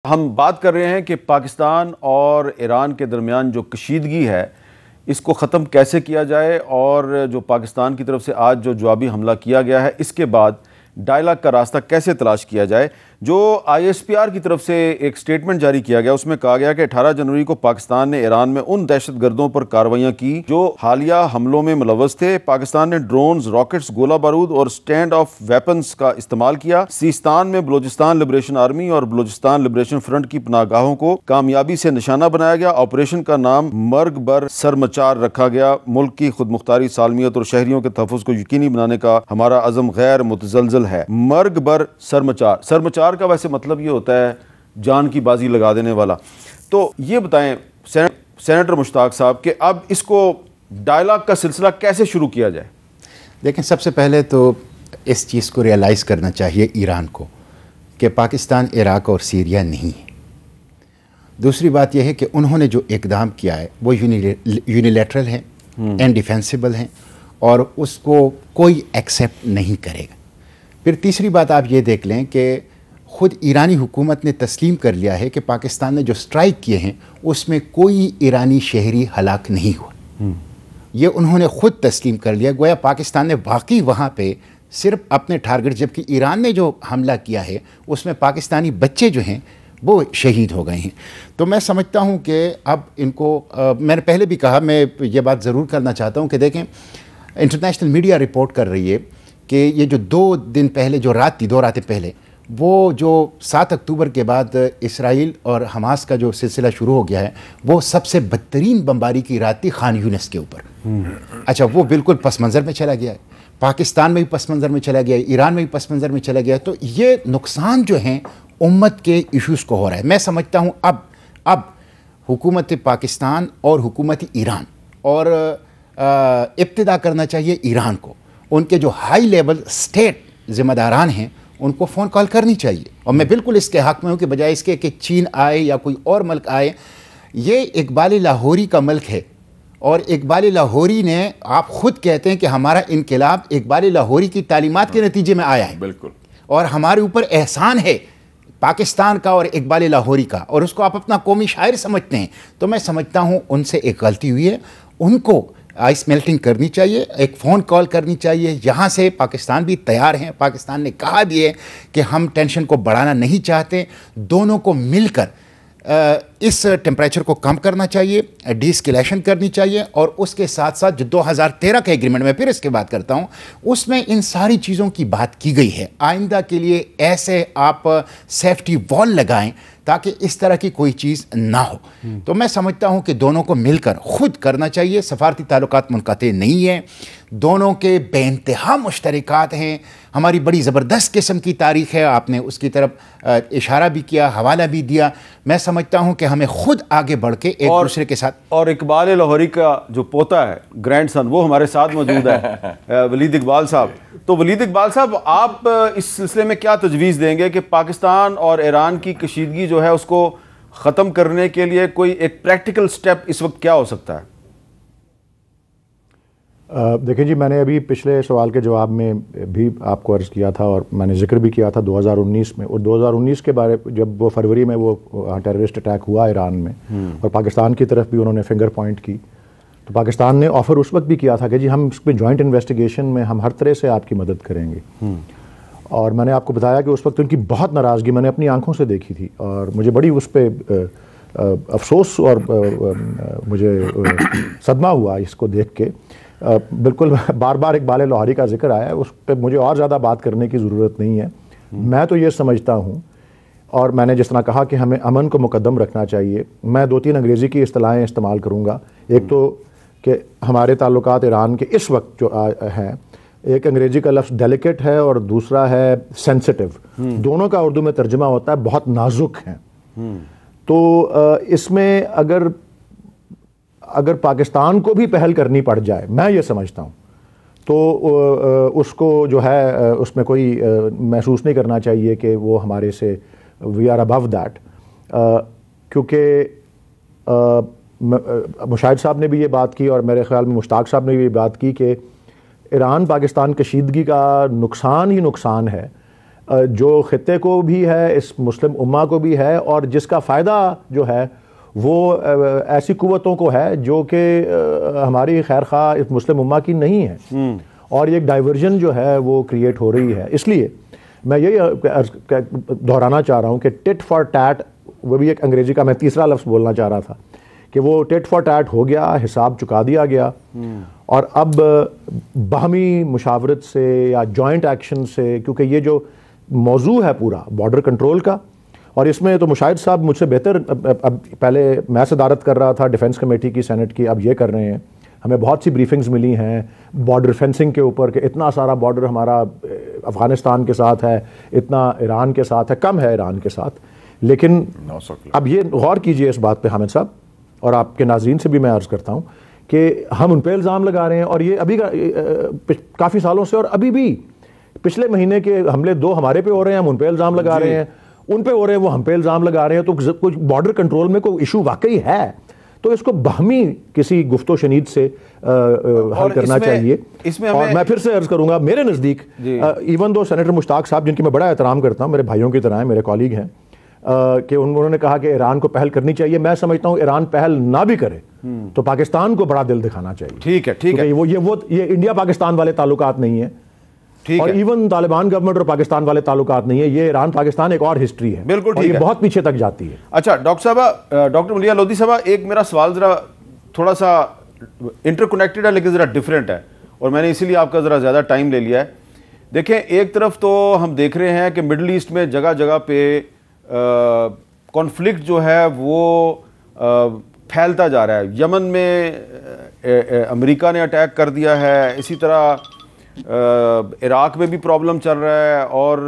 ہم بات کر رہے ہیں کہ پاکستان اور ایران کے درمیان جو کشیدگی ہے اس کو ختم کیسے کیا جائے، اور جو پاکستان کی طرف سے آج جو جوابی حملہ کیا گیا ہے اس کے بعد ڈائلاگ کا راستہ کیسے تلاش کیا جائے۔ جو آئی ایس پی آر کی طرف سے ایک سٹیٹمنٹ جاری کیا گیا، اس میں کہا گیا کہ 18 جنوری کو پاکستان نے ایران میں ان دہشت گردوں پر کارروائیاں کی جو حالیہ حملوں میں ملوث تھے۔ پاکستان نے ڈرونز، راکٹس، گولہ بارود اور سٹینڈ آف ویپنز کا استعمال کیا۔ سیستان میں بلوچستان لبریشن آرمی اور بلوچستان لبریشن فرنٹ کی پناہ گاہوں کو کامیابی سے نشانہ بنایا گیا۔ آپریشن کا نام مرگ بر سرمچار رکھا گیا۔ ملک کی خود مختاری، سالمیت اور شہریوں کے تحفظ کو یقینی بنانے کا ہمارا عزم غیر متزلزل ہے۔ مرگ بر سرمچار، سرمچار کا ویسے مطلب یہ ہوتا ہے جان کی بازی لگا دینے والا۔ تو یہ بتائیں سینیٹر مشتاق صاحب کہ اب اس کو ڈائلاگ کا سلسلہ کیسے شروع کیا جائے؟ دیکھیں، سب سے پہلے تو اس چیز کو ریئلائز کرنا چاہیے ایران کو کہ پاکستان عراق اور سیریا نہیں ہے۔ دوسری بات یہ ہے کہ انہوں نے جو اقدام کیا ہے وہ یونیلیٹرل ہے، انڈیفینسیبل ہیں، اور اس کو کوئی ایکسیپٹ نہیں کرے گا۔ پھر تیسری بات آپ یہ دیکھ لیں کہ خود ایرانی حکومت نے تسلیم کر لیا ہے کہ پاکستان نے جو سٹرائک کیے ہیں اس میں کوئی ایرانی شہری ہلاک نہیں ہوا۔ یہ انہوں نے خود تسلیم کر لیا، گویا پاکستان نے واقعی وہاں پہ صرف اپنے ٹارگٹ، جبکہ ایران نے جو حملہ کیا ہے اس میں پاکستانی بچے جو ہیں وہ شہید ہو گئے ہیں۔ تو میں سمجھتا ہوں کہ اب ان کو میں نے پہلے بھی کہا، میں یہ بات ضرور کرنا چاہتا ہوں کہ دیکھیں، انٹرنیشنل میڈیا رپورٹ کر رہی ہے کہ یہ جو 2 دن پہلے جو رات تھی، 2 راتیں پہلے، وہ جو 7 اکتوبر کے بعد اسرائیل اور حماس کا جو سلسلہ شروع ہو گیا ہے وہ سب سے بدترین بمباری کی رات تھی خان یونس کے اوپر۔ اچھا، وہ بالکل پس منظر میں چلا گیا ہے، پاکستان میں بھی پس منظر میں چلا گیا ہے، ایران میں بھی پس منظر میں چلا گیا ہے۔ تو یہ نقصان جو ہیں امت کے ایشوز کو ہو رہا ہے۔ میں سمجھتا ہوں اب حکومت پاکستان اور حکومت ایران اور ابتدا کرنا چاہیے ایران کو، ان کے جو ہائی لیول سٹیٹ ذمہ داران ہیں ان کو فون کال کرنی چاہیے۔ اور میں بالکل اس کے حق میں ہوں کہ بجائے اس کے کہ چین آئے یا کوئی اور ملک آئے، یہ اقبال لاہوری کا ملک ہے، اور اقبال لاہوری نے، آپ خود کہتے ہیں کہ ہمارا انقلاب اقبال لاہوری کی تعلیمات کے نتیجے میں آیا ہے، بالکل، اور ہمارے اوپر احسان ہے پاکستان کا اور اقبال لاہوری کا، اور اس کو آپ اپنا قومی شاعر سمجھتے ہیں۔ تو میں سمجھتا ہوں ان سے ایک غلطی ہوئی ہے، ان کو آئس میلٹنگ کرنی چاہیے، ایک فون کال کرنی چاہیے۔ یہاں سے پاکستان بھی تیار ہیں، پاکستان نے کہا بھی ہے کہ ہم ٹینشن کو بڑھانا نہیں چاہتے، دونوں کو مل کر اس ٹیمپریچر کو کم کرنا چاہیے، ڈی اسکیلیشن کرنی چاہیے، اور اس کے ساتھ ساتھ جو 2013 کا ایگریمنٹ، میں پھر اس کے بات کرتا ہوں، اس میں ان ساری چیزوں کی بات کی گئی ہے۔ آئندہ کے لیے ایسے آپ سیفٹی وال لگائیں تاکہ اس طرح کی کوئی چیز نہ ہو۔ تو میں سمجھتا ہوں کہ دونوں کو مل کر خود کرنا چاہیے۔ سفارتی تعلقات منقطع نہیں ہیں، دونوں کے بے انتہا مشترکات ہیں، ہماری بڑی زبردست قسم کی تاریخ ہے، آپ نے اس کی طرف اشارہ بھی کیا، حوالہ بھی دیا۔ میں سمجھتا ہوں کہ ہمیں خود آگے بڑھ کے ایک دوسرے کے ساتھ، اور اقبال لاہوری کا جو پوتا ہے، گرینڈ سن، وہ ہمارے ساتھ موجود ہے، ولید اقبال صاحب۔ تو ولید اقبال صاحب، آپ اس سلسلے میں کیا تجویز دیں گے کہ پاکستان اور ایران کی کشیدگی جو ہے اس کو ختم کرنے کے لیے کوئی ایک پریکٹیکل سٹیپ اس وقت کیا ہو سکتا ہے؟ دیکھیں جی، میں نے ابھی پچھلے سوال کے جواب میں بھی آپ کو عرض کیا تھا، اور میں نے ذکر بھی کیا تھا 2019 میں، اور 2019 کے بارے جب وہ فروری میں وہ ٹیررسٹ اٹیک ہوا ایران میں، اور پاکستان کی طرف بھی انہوں نے فنگر پوائنٹ کی، تو پاکستان نے آفر اس وقت بھی کیا تھا کہ جی ہم اس پہ جوائنٹ انویسٹیگیشن میں ہم ہر طرح سے آپ کی مدد کریں گے۔ اور میں نے آپ کو بتایا کہ اس وقت ان کی بہت ناراضگی میں نے اپنی آنکھوں سے دیکھی تھی، اور مجھے بڑی اس پہ افسوس اور مجھے صدمہ ہوا اس کو دیکھ کے۔ بالکل بار بار اقبال لاہوری کا ذکر آیا ہے، اس پہ مجھے اور زیادہ بات کرنے کی ضرورت نہیں ہے۔ میں تو یہ سمجھتا ہوں، اور میں نے جس طرح کہا کہ ہمیں امن کو مقدم رکھنا چاہیے، میں 2-3 انگریزی کی اصطلاحیں استعمال کروں گا۔ ایک تو کہ ہمارے تعلقات ایران کے اس وقت جو ہیں، ایک انگریزی کا لفظ ڈیلیکیٹ ہے اور دوسرا ہے سینسٹیو، دونوں کا اردو میں ترجمہ ہوتا ہے بہت نازک ہیں۔ تو اس میں اگر پاکستان کو بھی پہل کرنی پڑ جائے، میں یہ سمجھتا ہوں، تو اس کو جو ہے اس میں کوئی محسوس نہیں کرنا چاہیے کہ وہ ہمارے سے وی آر ابو دیٹ، کیونکہ مشاہد صاحب نے بھی یہ بات کی، اور میرے خیال میں مشتاق صاحب نے بھی یہ بات کی کہ ایران پاکستان کشیدگی کا نقصان ہی نقصان ہے۔ جو خطے کو بھی ہے, اس مسلم امہ کو بھی ہے, اور جس کا فائدہ جو ہے وہ ایسی قوتوں کو ہے جو کہ ہماری خیر خواہ اس مسلم امہ کی نہیں ہے, اور یہ ایک ڈائیورژن جو ہے وہ کریٹ ہو رہی ہے. اس لیے میں یہی دہرانا چاہ رہا ہوں کہ ٹٹ فار ٹیٹ, وہ بھی ایک انگریزی کا میں تیسرا لفظ بولنا چاہ رہا تھا, کہ وہ ٹٹ فار ٹیٹ ہو گیا, حساب چکا دیا گیا, اور اب باہمی مشاورت سے یا جوائنٹ ایکشن سے, کیونکہ یہ جو موضوع ہے پورا بارڈر کنٹرول کا, اور اس میں تو مشاہد صاحب مجھ سے بہتر, اب پہلے میں صدارت کر رہا تھا ڈیفنس کمیٹی کی سینٹ کی, اب یہ کر رہے ہیں. ہمیں بہت سی بریفنگز ملی ہیں بارڈر فینسنگ کے اوپر, کہ اتنا سارا بارڈر ہمارا افغانستان کے ساتھ ہے, اتنا ایران کے ساتھ ہے, کم ہے ایران کے ساتھ. لیکن اب یہ غور کیجئے اس بات پہ حامد صاحب, اور آپ کے ناظرین سے بھی میں عرض کرتا ہوں کہ ہم ان پہ الزام لگا رہے ہیں, اور یہ ابھی کافی سالوں سے, اور ابھی بھی پچھلے مہینے کے حملے 2 ہمارے پہ ہو رہے ہیں, ہم ان پہ الزام لگا رہے ہیں, ان پہ ہو رہے ہیں وہ ہم پہ الزام لگا رہے ہیں. تو کچھ بارڈر کنٹرول میں کوئی ایشو واقعی ہے تو اس کو باہمی کسی گفت و شنید سے حل کرنا چاہیے. اور میں پھر سے عرض کروں گا, میرے نزدیک ایون دو سینیٹر مشتاق صاحب, جن کی میں بڑا احترام کرتا ہوں, میرے بھائیوں کی طرح ہیں, میرے کولیگ ہیں, کہ انہوں نے کہا کہ ایران کو پہل کرنی چاہیے. میں سمجھتا ہوں ایران پہل نہ بھی کرے تو پاکستان کو بڑا دل دکھانا چاہیے. ٹھیک ہے, یہ انڈیا پاکستان والے تعلقات نہیں ہیں, اور ایون طالبان گورنمنٹ اور پاکستان والے تعلقات نہیں ہے, یہ ایران پاکستان ایک اور ہسٹری ہے. بالکل ٹھیک ہے, بہت پیچھے تک جاتی ہے. اچھا ڈاکٹر ملیح لودھی صاحب, ایک میرا سوال ذرا تھوڑا سا انٹر کنیکٹڈ ہے لیکن ذرا ڈفرینٹ ہے, اور میں نے اسی لیے آپ کا ذرا زیادہ ٹائم لے لیا ہے. دیکھیں, ایک طرف تو ہم دیکھ رہے ہیں کہ مڈل ایسٹ میں جگہ جگہ پہ کانفلکٹ جو ہے وہ پھیلتا جا رہا ہے. یمن میں امریکہ نے اٹیک کر دیا ہے, اسی طرح عراق میں بھی پرابلم چل رہا ہے, اور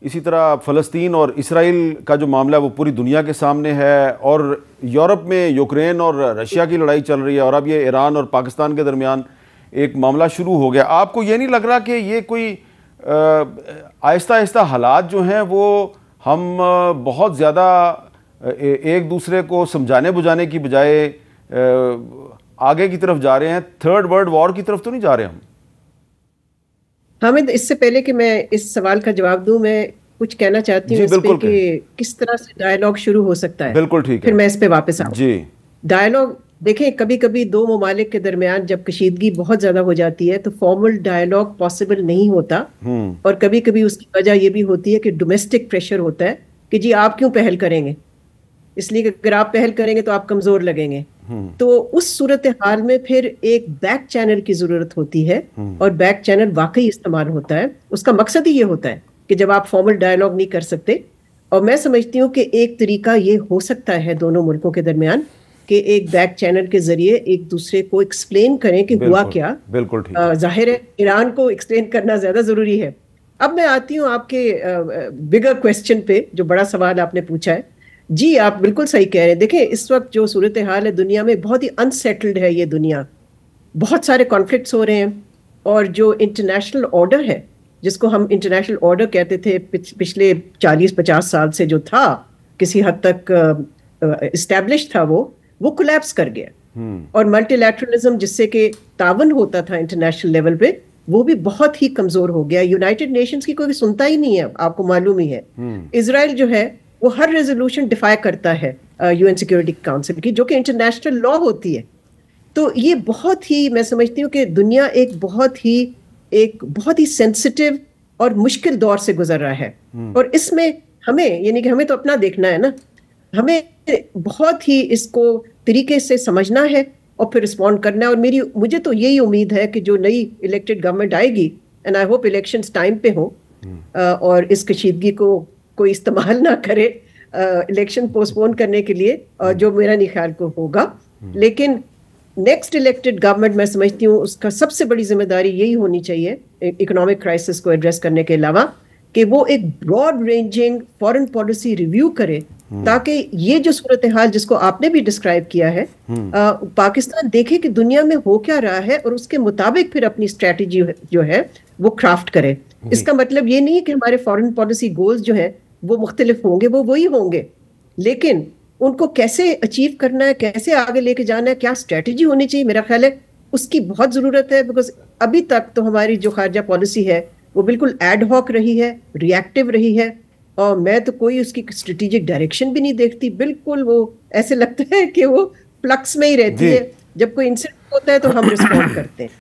اسی طرح فلسطین اور اسرائیل کا جو معاملہ ہے وہ پوری دنیا کے سامنے ہے, اور یورپ میں یوکرین اور رشیا کی لڑائی چل رہی ہے, اور اب یہ ایران اور پاکستان کے درمیان ایک معاملہ شروع ہو گیا. آپ کو یہ نہیں لگ رہا کہ یہ کوئی آہستہ آہستہ حالات جو ہیں وہ ہم بہت زیادہ ایک دوسرے کو سمجھانے بجھانے کی بجائے آگے کی طرف جا رہے ہیں, تھرڈ ورلڈ وار کی طرف تو نہیں جا رہے ہم؟ حامد, اس سے پہلے کہ میں اس سوال کا جواب دوں, میں کچھ کہنا چاہتی ہوں اس پہ کہ کس طرح سے ڈائیلاگ شروع ہو سکتا ہے. بالکل ٹھیک ہے, پھر میں اس پہ واپس آؤں. جی, ڈائیلاگ دیکھیں, کبھی کبھی دو ممالک کے درمیان جب کشیدگی بہت زیادہ ہو جاتی ہے تو فارمل ڈائیلاگ پاسبل نہیں ہوتا, اور کبھی کبھی اس کی وجہ یہ بھی ہوتی ہے کہ ڈومیسٹک پریشر ہوتا ہے کہ جی آپ کیوں پہل کریں گے, اس لیے کہ اگر آپ پہل کریں گے تو آپ کمزور لگیں گے. تو اس صورتحال میں پھر ایک بیک چینل کی ضرورت ہوتی ہے, اور بیک چینل واقعی استعمال ہوتا ہے. اس کا مقصد ہی یہ ہوتا ہے کہ جب آپ فارمل ڈائیلاگ نہیں کر سکتے, اور میں سمجھتی ہوں کہ ایک طریقہ یہ ہو سکتا ہے دونوں ملکوں کے درمیان کہ ایک بیک چینل کے ذریعے ایک دوسرے کو ایکسپلین کریں کہ ہوا کیا. بالکل ظاہر ہے ایران کو ایکسپلین کرنا زیادہ ضروری ہے. اب میں آتی ہوں آپ کے بگر کویسچن پہ, جو بڑا سوال آپ نے پوچھا ہے. جی آپ بالکل صحیح کہہ رہے ہیں. دیکھیں, اس وقت جو صورتحال ہے دنیا میں, بہت ہی انسیٹلڈ ہے یہ دنیا, بہت سارے کانفلکٹس ہو رہے ہیں, اور جو انٹرنیشنل آرڈر ہے, جس کو ہم انٹرنیشنل آرڈر کہتے تھے پچھلے 40-50 سال سے جو تھا کسی حد تک اسٹیبلش تھا, وہ کولیپس کر گیا. اور ملٹی لیٹرلزم جس سے کہ تعاون ہوتا تھا انٹرنیشنل لیول پہ, وہ بھی بہت ہی کمزور ہو گیا. یونائٹڈ نیشنز کی کوئی سنتا ہی نہیں ہے, آپ کو معلوم ہی ہے. اسرائیل جو ہے وہ ہر ریزولوشن ڈیفائی کرتا ہے یو این سیکورٹی کاؤنسل کی, جو کہ انٹرنیشنل لا ہوتی ہے. تو یہ بہت ہی, میں سمجھتی ہوں کہ دنیا ایک بہت ہی سینسٹیو اور مشکل دور سے گزر رہا ہے. اور اس میں ہمیں, یعنی کہ ہمیں تو اپنا دیکھنا ہے نا, ہمیں بہت ہی اس کو طریقے سے سمجھنا ہے اور پھر رسپونڈ کرنا ہے. اور مجھے تو یہی امید ہے کہ جو نئی الیکٹڈ گورنمنٹ آئے گی, and I hope elections time پہ ہوں, اور اس کشیدگی کو کوئی استعمال نہ کرے الیکشن پوسٹ پون کرنے کے لیے, جو میرا نہیں خیال کو ہوگا. لیکن نیکسٹ الیکٹڈ گورنمنٹ, میں سمجھتی ہوں اس کا سب سے بڑی ذمہ داری یہی ہونی چاہیے اکنامک کرائسس کو ایڈریس کرنے کے علاوہ, کہ وہ ایک broad ranging foreign policy review کرے, تاکہ یہ جو صورتحال جس کو آپ نے بھی ڈسکرائب کیا ہے, پاکستان دیکھے کہ دنیا میں ہو کیا رہا ہے, اور اس کے مطابق پھر اپنی اسٹریٹجی جو ہے وہ کرافٹ کرے. اس کا مطلب یہ نہیں ہے کہ ہمارے فارن پالیسی گولز جو ہیں وہ مختلف ہوں گے, وہ وہی ہوں گے, لیکن ان کو کیسے اچیو کرنا ہے, کیسے آگے لے کے جانا ہے, کیا اسٹریٹجی ہونی چاہیے, میرا خیال ہے اس کی بہت ضرورت ہے. بیکاز ابھی تک تو ہماری جو خارجہ پالیسی ہے وہ بالکل ایڈ ہاک رہی ہے, ریئیکٹیو رہی ہے, اور میں تو کوئی اس کی اسٹریٹجک ڈائریکشن بھی نہیں دیکھتی. بالکل وہ ایسے لگتا ہے کہ وہ فلکس میں ہی رہتی ہے, جب کوئی انسیڈنٹ ہوتا ہے تو ہم رسپونڈ کرتے ہیں.